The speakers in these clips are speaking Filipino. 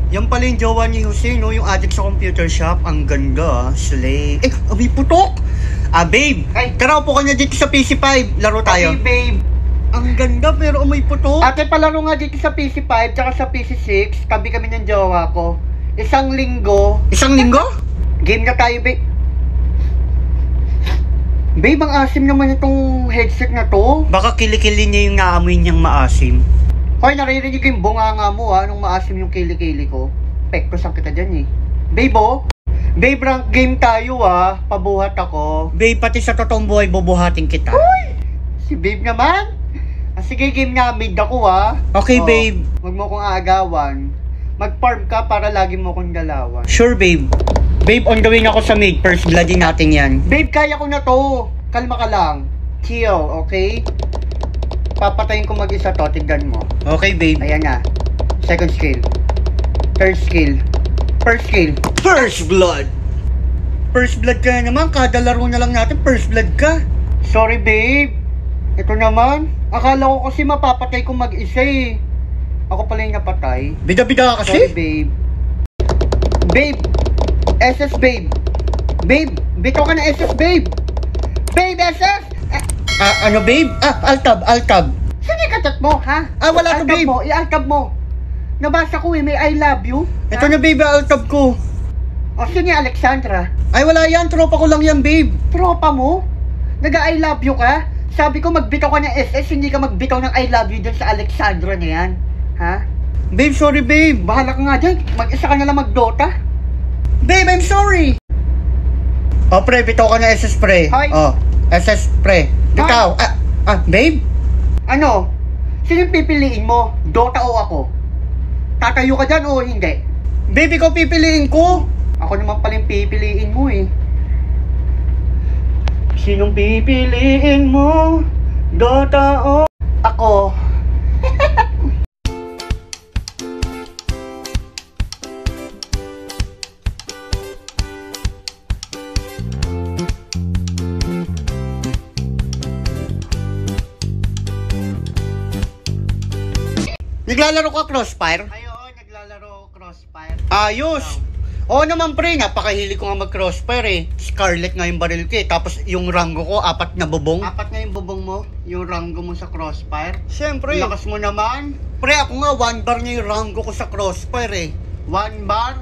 Yan pala yung jowa ni Jose, no? Yung addict sa computer shop. Ang ganda, slay. May putok! Babe, tara upo ka na dito sa PC5. Laro tayo. Okay, babe. Ang ganda, pero may putok. Ate, palaro nga dito sa PC5, tsaka sa PC6. Tabi kami ng jowa ko. Isang linggo. Isang linggo? Game na tayo, babe. Babe, ang asim naman itong headset na to. Baka kilikili niya yung naamoy niyang maasim. Hoy, naririnig yung bunganga mo ha, nung maasim yung kilikili ko. Pektosan kita dyan eh. Babe, oh. Babe, rank game tayo ha. Pabuhat ako. Babe, pati sa totoong buhay, bubuhatin kita. Uy! Si babe naman. Sige, game na mid ako ha. Okay, babe. Huwag mo kong aagawan. Mag-farm ka para lagi mo kong dalawan. Sure, babe. Babe, on the way ako sa mid. First bloodin natin yan. Babe, kaya ko na to. Kalma ka lang. Chill, okay? Papatayin ko mag-isa to. Tignan mo. Okay, babe. Ayan na. Second skill. Third skill. First skill. First blood. First blood ka naman. Kada laro na lang natin, first blood ka. Sorry, babe. Ito naman. Akala ko kasi mapapatay ko mag-isa eh. Ako pala yung napatay. Bida-bida ka kasi? Sorry, babe. Babe. SS, babe. Babe. Bitaw ka na SS, babe. Babe, SS. Ano, babe? Altab. Saan yung katat mo, ha? Wala to, babe. I-altab mo. Nabasa ko eh, may I love you. Ito na, babe, altab ko. O, sino yung Alexandra? Ay, wala yan. Tropa ko lang yan, babe. Tropa mo? Nag-I love you ka? Sabi ko magbitaw ka ng SS, hindi ka magbitaw ng I love you dun sa Alexandra na yan. Ha? Babe, sorry, babe. Bahala ka nga dyan. Mag-isa ka na lang mag-Dota. Babe, I'm sorry. Pre, bitaw ka na SS, pre. Hoy. SS, pre. Bitaw. Babe? Ano? Sino yung pipiliin mo? Dota o ako? Tatayo ka dyan o hindi? Babe, ikaw pipiliin ko. Ako naman pala yung pipiliin mo eh. Sinong pipiliin mo? Dota o ako? Naglalaro ka Crossfire? Ay, oo, naglalaro Crossfire. Ayos! Oo naman, pre, napakahilig ko nga mag-Crossfire eh. Scarlet nga yung baril ko eh. Tapos yung rango ko, 4 na bubong. 4 nga yung bubong mo, yung rango mo sa Crossfire. Siyempre. Lakas mo naman. Pre, ako nga, 1 bar nga yung rango ko sa Crossfire eh. 1 bar.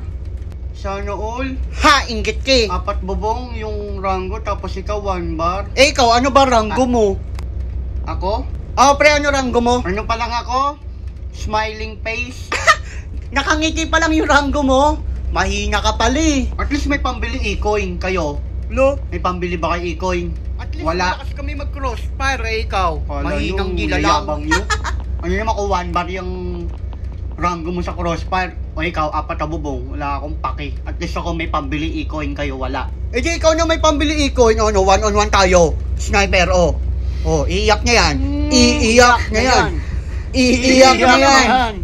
Sana all. Ha, inggit ka eh. 4 bubong yung rango, tapos ikaw 1 bar. Ikaw, ano ba rango mo? Ako? Pre, ano rango mo? Ano pa lang ako? Smiling face. Nakangiti pa lang yung rango mo. Mahina ka pala eh. At least may pambili e-coin kayo. Lo? May pambili ba kayo e-coin? At least wala. malakas kami mag-Crossfire eh, ikaw. Mahinang gila lang. nyo. Ano naman kung 1 bar yung rango mo sa Crossfire? O ikaw, 4 na bubong. Wala akong paki. At least ako may pambili e-coin kayo, wala. Eh di ikaw na may pambili e-coin. Ano, 1-on-1 tayo. Sniper, iiyak niya yan. Iiyak niya yan. Iiyak niya yan.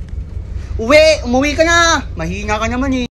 Umuwi ka na. Mahina ka naman eh.